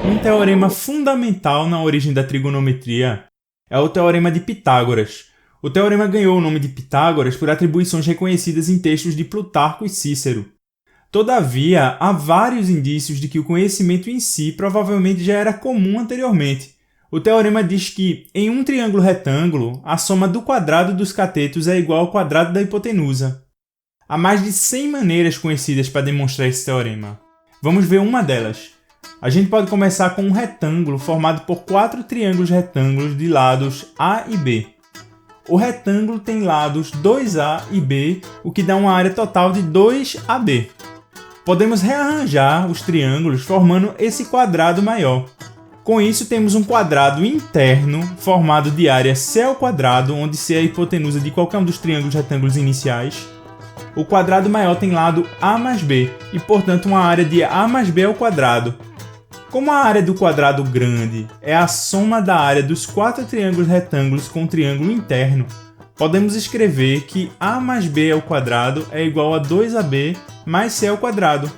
Um teorema fundamental na origem da trigonometria é o Teorema de Pitágoras. O teorema ganhou o nome de Pitágoras por atribuições reconhecidas em textos de Plutarco e Cícero. Todavia, há vários indícios de que o conhecimento em si provavelmente já era comum anteriormente. O teorema diz que, em um triângulo retângulo, a soma do quadrado dos catetos é igual ao quadrado da hipotenusa. Há mais de 100 maneiras conhecidas para demonstrar esse teorema. Vamos ver uma delas. A gente pode começar com um retângulo formado por 4 triângulos retângulos de lados A e B. O retângulo tem lados 2A e B, o que dá uma área total de 2AB. Podemos rearranjar os triângulos formando esse quadrado maior. Com isso, temos um quadrado interno formado de área C ao quadrado, onde C é a hipotenusa de qualquer um dos triângulos retângulos iniciais. O quadrado maior tem lado A mais B, e portanto uma área de A mais B ao quadrado. Como a área do quadrado grande é a soma da área dos 4 triângulos retângulos com o triângulo interno, podemos escrever que A mais B ao quadrado é igual a 2AB mais C ao quadrado.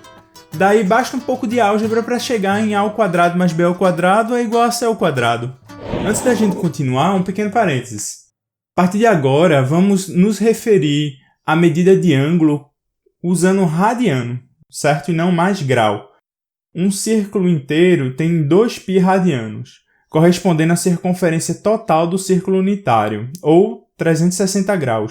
Daí basta um pouco de álgebra para chegar em A ao quadrado mais B ao quadrado é igual a C ao quadrado. Antes da gente continuar, um pequeno parênteses. A partir de agora, vamos nos referir à medida de ângulo usando radiano, certo? E não mais grau. Um círculo inteiro tem 2π radianos, correspondendo à circunferência total do círculo unitário, ou 360 graus.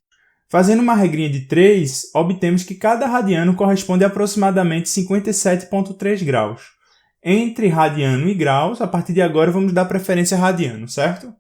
Fazendo uma regrinha de 3, obtemos que cada radiano corresponde a aproximadamente 57,3 graus. Entre radiano e graus, a partir de agora vamos dar preferência a radiano, certo?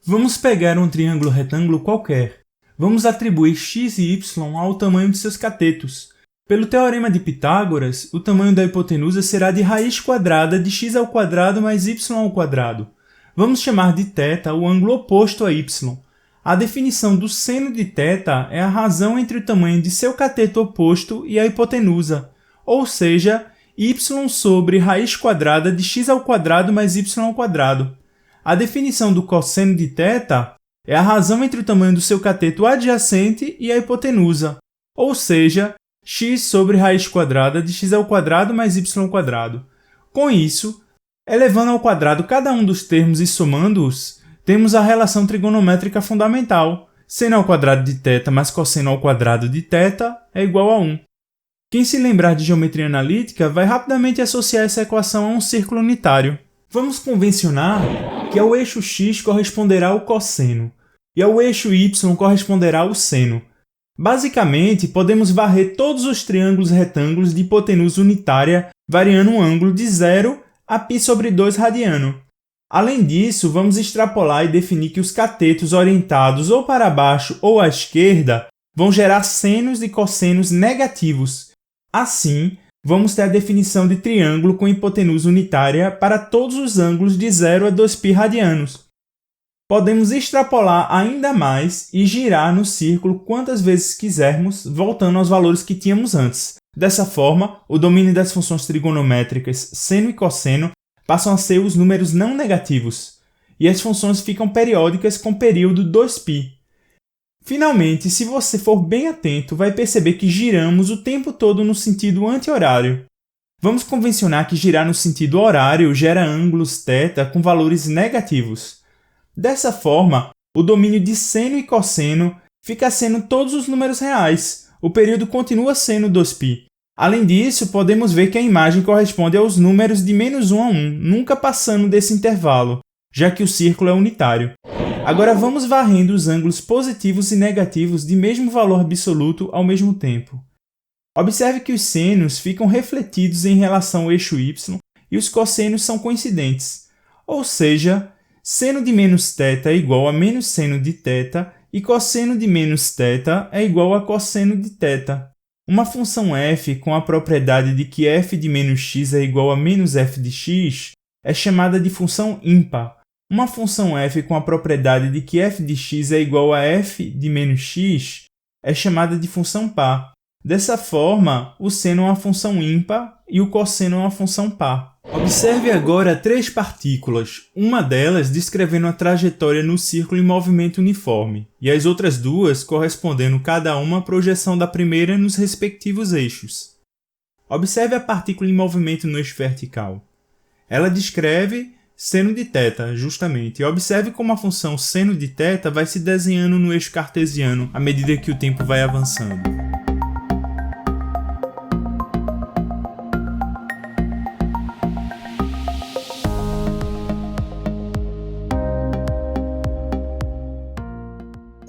Vamos pegar um triângulo retângulo qualquer. Vamos atribuir x e y ao tamanho de seus catetos. Pelo teorema de Pitágoras, o tamanho da hipotenusa será de raiz quadrada de x ao quadrado mais y ao quadrado. Vamos chamar de θ o ângulo oposto a y. A definição do seno de θ é a razão entre o tamanho de seu cateto oposto e a hipotenusa, ou seja, y sobre raiz quadrada de x ao quadrado mais y ao quadrado. A definição do cosseno de θ é a razão entre o tamanho do seu cateto adjacente e a hipotenusa, ou seja, x sobre raiz quadrada de x ao quadrado mais y ao quadrado. Com isso, elevando ao quadrado cada um dos termos e somando-os, temos a relação trigonométrica fundamental. Seno ao quadrado de θ mais cosseno ao quadrado de θ é igual a 1. Quem se lembrar de geometria analítica vai rapidamente associar essa equação a um círculo unitário. Vamos convencionar que ao eixo x corresponderá o cosseno e ao eixo y corresponderá o seno. Basicamente, podemos varrer todos os triângulos retângulos de hipotenusa unitária variando um ângulo de 0 a π sobre 2 radiano. Além disso, vamos extrapolar e definir que os catetos orientados ou para baixo ou à esquerda vão gerar senos e cossenos negativos. Assim, vamos ter a definição de triângulo com hipotenusa unitária para todos os ângulos de 0 a 2π radianos. Podemos extrapolar ainda mais e girar no círculo quantas vezes quisermos, voltando aos valores que tínhamos antes. Dessa forma, o domínio das funções trigonométricas seno e cosseno passam a ser os números não negativos, e as funções ficam periódicas com período 2π. Finalmente, se você for bem atento, vai perceber que giramos o tempo todo no sentido anti-horário. Vamos convencionar que girar no sentido horário gera ângulos θ com valores negativos. Dessa forma, o domínio de seno e cosseno fica sendo todos os números reais. O período continua sendo 2π. Além disso, podemos ver que a imagem corresponde aos números de -1 a 1, nunca passando desse intervalo, já que o círculo é unitário. Agora vamos varrendo os ângulos positivos e negativos de mesmo valor absoluto ao mesmo tempo. Observe que os senos ficam refletidos em relação ao eixo y e os cossenos são coincidentes, ou seja, seno de menos θ é igual a menos seno de θ e cosseno de menos θ é igual a cosseno de θ. Uma função f com a propriedade de que f de menos x é igual a menos f de x é chamada de função ímpar. Uma função f com a propriedade de que f de x é igual a f de menos x é chamada de função par. Dessa forma, o seno é uma função ímpar e o cosseno é uma função par. Observe agora 3 partículas, uma delas descrevendo a trajetória no círculo em movimento uniforme, e as outras 2 correspondendo cada uma à projeção da primeira nos respectivos eixos. Observe a partícula em movimento no eixo vertical. Ela descreve seno de θ, justamente, e observe como a função seno de θ vai se desenhando no eixo cartesiano à medida que o tempo vai avançando.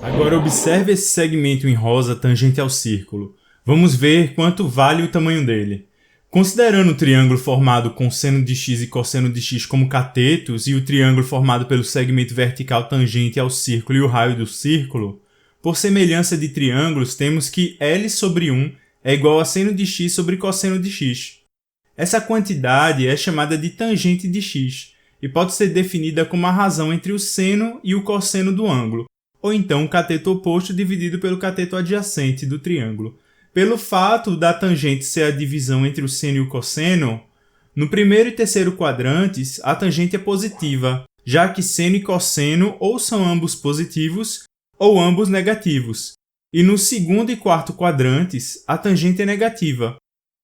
Agora observe esse segmento em rosa tangente ao círculo. Vamos ver quanto vale o tamanho dele. Considerando o triângulo formado com seno de x e cosseno de x como catetos e o triângulo formado pelo segmento vertical tangente ao círculo e o raio do círculo, por semelhança de triângulos, temos que L sobre 1 é igual a seno de x sobre cosseno de x. Essa quantidade é chamada de tangente de x e pode ser definida como a razão entre o seno e o cosseno do ângulo, ou então o cateto oposto dividido pelo cateto adjacente do triângulo. Pelo fato da tangente ser a divisão entre o seno e o cosseno, no primeiro e terceiro quadrantes a tangente é positiva, já que seno e cosseno ou são ambos positivos ou ambos negativos. E no segundo e quarto quadrantes a tangente é negativa.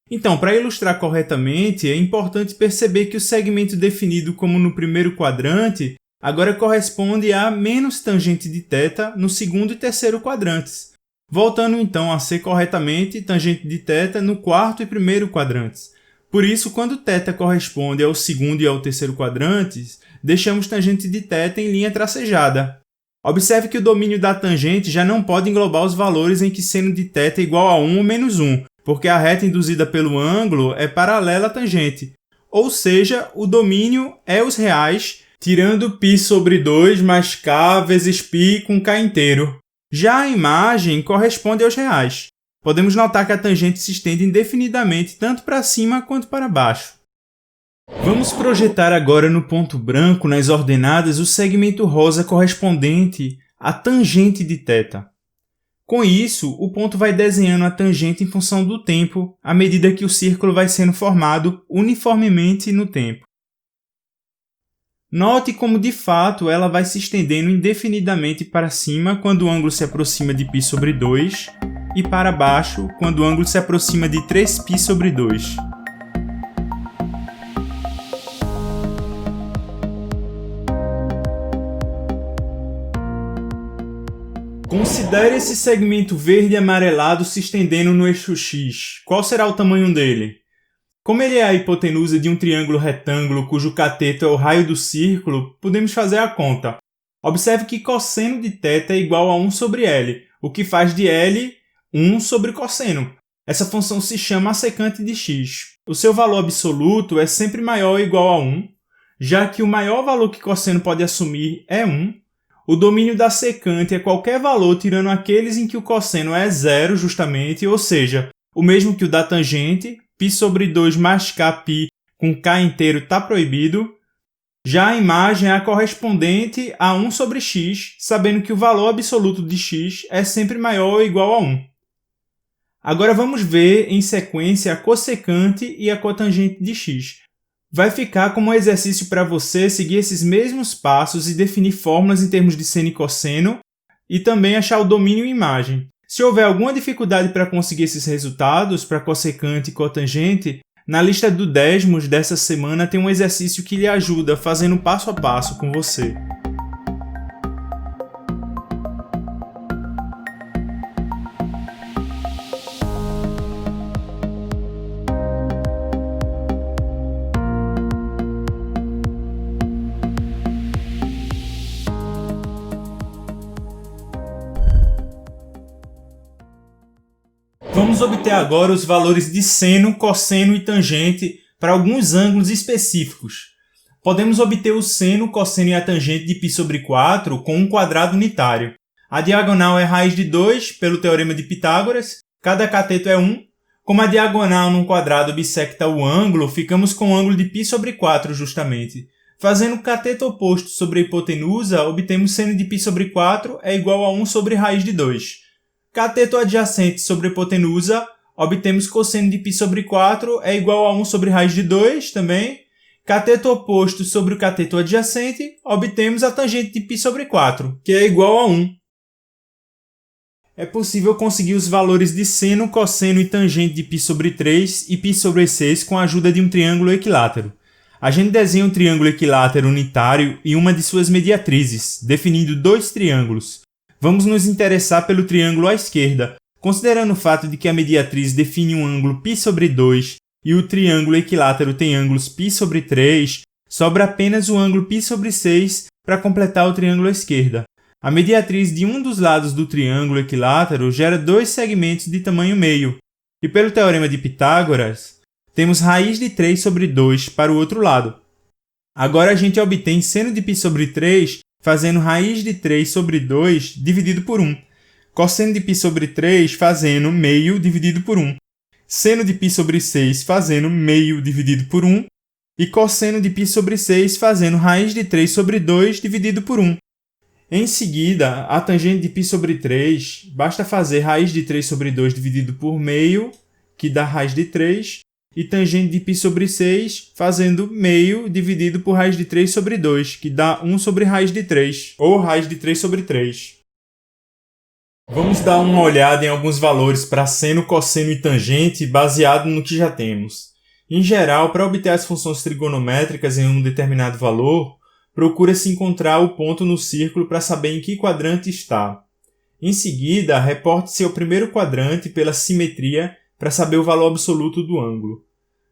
Então, para ilustrar corretamente, é importante perceber que o segmento definido como no primeiro quadrante agora corresponde a menos tangente de θ no segundo e terceiro quadrantes, voltando então a ser corretamente tangente de θ no quarto e primeiro quadrantes. Por isso, quando θ corresponde ao segundo e ao terceiro quadrantes, deixamos tangente de θ em linha tracejada. Observe que o domínio da tangente já não pode englobar os valores em que seno de θ é igual a 1 ou menos 1, porque a reta induzida pelo ângulo é paralela à tangente, ou seja, o domínio é os reais, tirando π sobre 2 mais k vezes π com k inteiro. Já a imagem corresponde aos reais. Podemos notar que a tangente se estende indefinidamente tanto para cima quanto para baixo. Vamos projetar agora no ponto branco, nas ordenadas, o segmento rosa correspondente à tangente de θ. Com isso, o ponto vai desenhando a tangente em função do tempo, à medida que o círculo vai sendo formado uniformemente no tempo. Note como, de fato, ela vai se estendendo indefinidamente para cima quando o ângulo se aproxima de π sobre 2 e para baixo quando o ângulo se aproxima de 3π sobre 2. Considere esse segmento verde e amarelado se estendendo no eixo x. Qual será o tamanho dele? Como ele é a hipotenusa de um triângulo retângulo cujo cateto é o raio do círculo, podemos fazer a conta. Observe que cosseno de θ é igual a 1 sobre L, o que faz de L 1 sobre cosseno. Essa função se chama assecante de x. O seu valor absoluto é sempre maior ou igual a 1, já que o maior valor que cosseno pode assumir é 1. O domínio da secante é qualquer valor tirando aqueles em que o cosseno é zero, justamente, ou seja, o mesmo que o da tangente, π sobre 2 mais kπ com k inteiro está proibido. Já a imagem é a correspondente a 1 sobre x, sabendo que o valor absoluto de x é sempre maior ou igual a 1. Agora vamos ver em sequência a cossecante e a cotangente de x. Vai ficar como um exercício para você seguir esses mesmos passos e definir fórmulas em termos de seno e cosseno e também achar o domínio em imagem. Se houver alguma dificuldade para conseguir esses resultados para cossecante e cotangente, na lista do Desmos dessa semana tem um exercício que lhe ajuda fazendo passo a passo com você. Vamos obter agora os valores de seno, cosseno e tangente para alguns ângulos específicos. Podemos obter o seno, cosseno e a tangente de π sobre 4 com um quadrado unitário. A diagonal é raiz de 2 pelo teorema de Pitágoras, cada cateto é 1. Como a diagonal num quadrado bissecta o ângulo, ficamos com o ângulo de π sobre 4 justamente. Fazendo o cateto oposto sobre a hipotenusa, obtemos seno de π sobre 4 é igual a 1 sobre raiz de 2. Cateto adjacente sobre a hipotenusa, obtemos cosseno de π sobre 4 é igual a 1 sobre raiz de 2 também. Cateto oposto sobre o cateto adjacente, obtemos a tangente de π sobre 4, que é igual a 1. É possível conseguir os valores de seno, cosseno e tangente de π sobre 3 e π sobre 6 com a ajuda de um triângulo equilátero. A gente desenha um triângulo equilátero unitário e uma de suas mediatrizes, definindo dois triângulos. Vamos nos interessar pelo triângulo à esquerda, considerando o fato de que a mediatriz define um ângulo π sobre 2 e o triângulo equilátero tem ângulos π sobre 3, sobra apenas o ângulo π sobre 6 para completar o triângulo à esquerda. A mediatriz de um dos lados do triângulo equilátero gera dois segmentos de tamanho meio, e pelo teorema de Pitágoras, temos raiz de 3 sobre 2 para o outro lado. Agora a gente obtém seno de π sobre 3 fazendo raiz de 3 sobre 2 dividido por 1, cosseno de π sobre 3 fazendo meio dividido por 1, seno de π sobre 6 fazendo meio dividido por 1 e cosseno de π sobre 6 fazendo raiz de 3 sobre 2 dividido por 1. Em seguida, a tangente de π sobre 3, basta fazer raiz de 3 sobre 2 dividido por meio, que dá raiz de 3, e tangente de π sobre 6 fazendo meio dividido por raiz de 3 sobre 2, que dá 1 sobre raiz de 3, ou raiz de 3 sobre 3. Vamos dar uma olhada em alguns valores para seno, cosseno e tangente baseado no que já temos. Em geral, para obter as funções trigonométricas em um determinado valor, procura-se encontrar o ponto no círculo para saber em que quadrante está. Em seguida, reporte-se ao primeiro quadrante pela simetria para saber o valor absoluto do ângulo.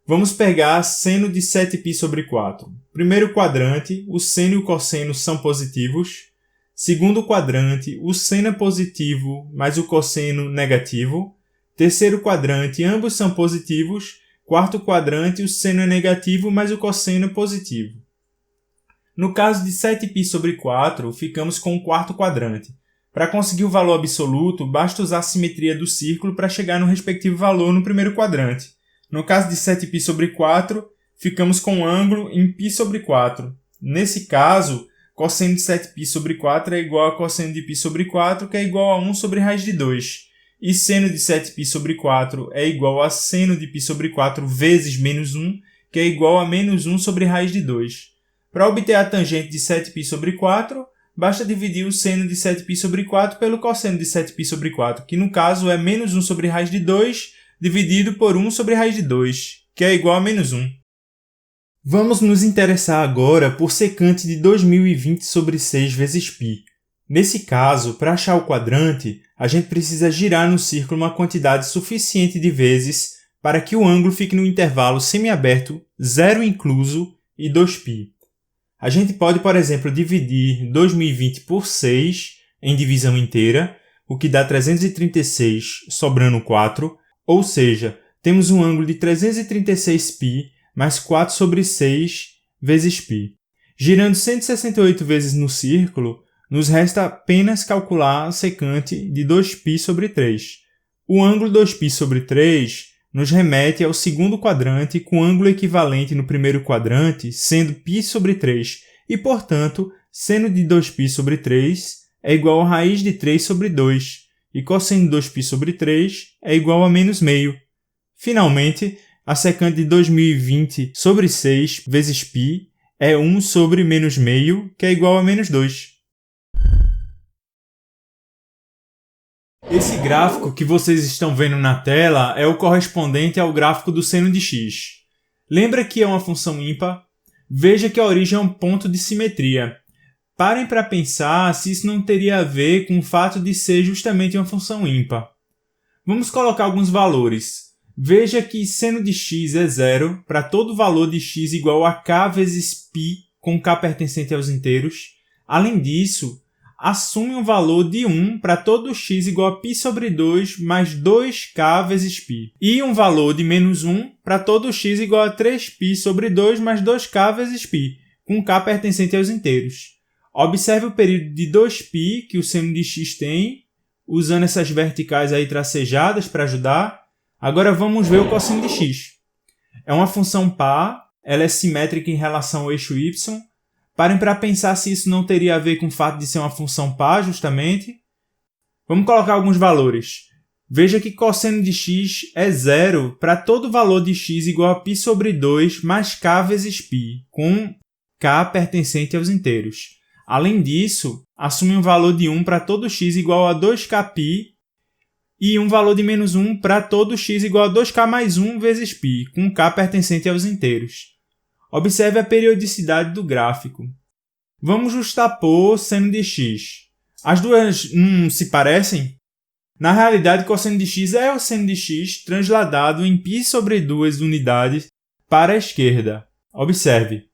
Vamos pegar seno de 7π sobre 4. Primeiro quadrante, o seno e o cosseno são positivos. Segundo quadrante, o seno é positivo, mas o cosseno negativo. Terceiro quadrante, ambos são positivos. Quarto quadrante, o seno é negativo, mas o cosseno é positivo. No caso de 7π sobre 4, ficamos com o quarto quadrante. Para conseguir o valor absoluto, basta usar a simetria do círculo para chegar no respectivo valor no primeiro quadrante. No caso de 7π sobre 4, ficamos com o ângulo em π sobre 4. Nesse caso, cosseno de 7π sobre 4 é igual a cosseno de π sobre 4, que é igual a 1 sobre raiz de 2. E seno de 7π sobre 4 é igual a seno de π sobre 4 vezes menos 1, que é igual a menos 1 sobre raiz de 2. Para obter a tangente de 7π sobre 4, basta dividir o seno de 7π sobre 4 pelo cosseno de 7π sobre 4, que no caso é menos 1 sobre raiz de 2, dividido por 1 sobre raiz de 2, que é igual a menos 1. Vamos nos interessar agora por secante de 2020 sobre 6 vezes π. Nesse caso, para achar o quadrante, a gente precisa girar no círculo uma quantidade suficiente de vezes para que o ângulo fique no intervalo semiaberto 0 incluso e 2π. A gente pode, por exemplo, dividir 2020 por 6 em divisão inteira, o que dá 336, sobrando 4, ou seja, temos um ângulo de 336π mais 4 sobre 6 vezes π. Girando 168 vezes no círculo, nos resta apenas calcular a secante de 2π sobre 3. O ângulo 2π sobre 3 nos remete ao segundo quadrante com ângulo equivalente no primeiro quadrante, sendo π sobre 3, e, portanto, seno de 2π sobre 3 é igual a raiz de 3 sobre 2, e cosseno de 2π sobre 3 é igual a menos meio. Finalmente, a secante de 2020 sobre 6 vezes π é 1 sobre menos meio, que é igual a menos 2. Esse gráfico que vocês estão vendo na tela é o correspondente ao gráfico do seno de x. Lembra que é uma função ímpar? Veja que a origem é um ponto de simetria. Parem para pensar se isso não teria a ver com o fato de ser justamente uma função ímpar. Vamos colocar alguns valores. Veja que seno de x é zero para todo valor de x igual a k vezes π, com k pertencente aos inteiros. Além disso, assume um valor de 1 para todo x igual a π sobre 2 mais 2k vezes π. E um valor de menos 1 para todo x igual a 3π sobre 2 mais 2k vezes π, com k pertencente aos inteiros. Observe o período de 2π que o seno de x tem, usando essas verticais aí tracejadas para ajudar. Agora vamos ver o cosseno de x. É uma função par, ela é simétrica em relação ao eixo y. Parem para pensar se isso não teria a ver com o fato de ser uma função par, justamente. Vamos colocar alguns valores. Veja que cosseno de x é zero para todo valor de x igual a π sobre 2 mais k vezes π, com k pertencente aos inteiros. Além disso, assume um valor de 1 para todo x igual a 2kπ e um valor de menos 1 para todo x igual a 2k mais 1 vezes π, com k pertencente aos inteiros. Observe a periodicidade do gráfico. Vamos justapor seno de x. As duas não se parecem? Na realidade, cosseno de x é o seno de x transladado em π sobre 2 unidades para a esquerda. Observe.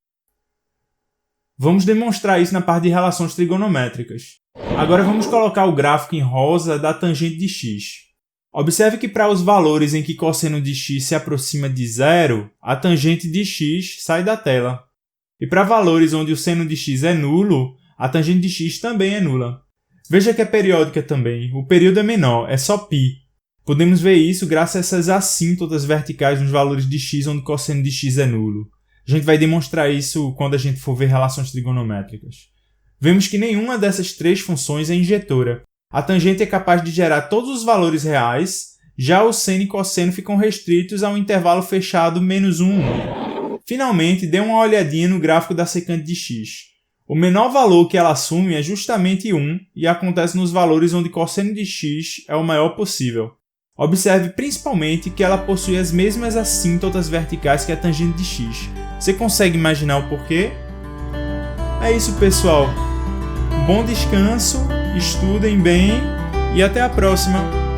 Vamos demonstrar isso na parte de relações trigonométricas. Agora vamos colocar o gráfico em rosa da tangente de x. Observe que para os valores em que cosseno de x se aproxima de zero, a tangente de x sai da tela. E para valores onde o seno de x é nulo, a tangente de x também é nula. Veja que é periódica também. O período é menor, é só π. Podemos ver isso graças a essas assíntotas verticais nos valores de x onde cosseno de x é nulo. A gente vai demonstrar isso quando a gente for ver relações trigonométricas. Vemos que nenhuma dessas três funções é injetora. A tangente é capaz de gerar todos os valores reais, já o seno e cosseno ficam restritos a um intervalo fechado menos 1. Finalmente, dê uma olhadinha no gráfico da secante de x. O menor valor que ela assume é justamente 1 e acontece nos valores onde cosseno de x é o maior possível. Observe principalmente que ela possui as mesmas assíntotas verticais que a tangente de x. Você consegue imaginar o porquê? É isso, pessoal. Bom descanso, estudem bem e até a próxima!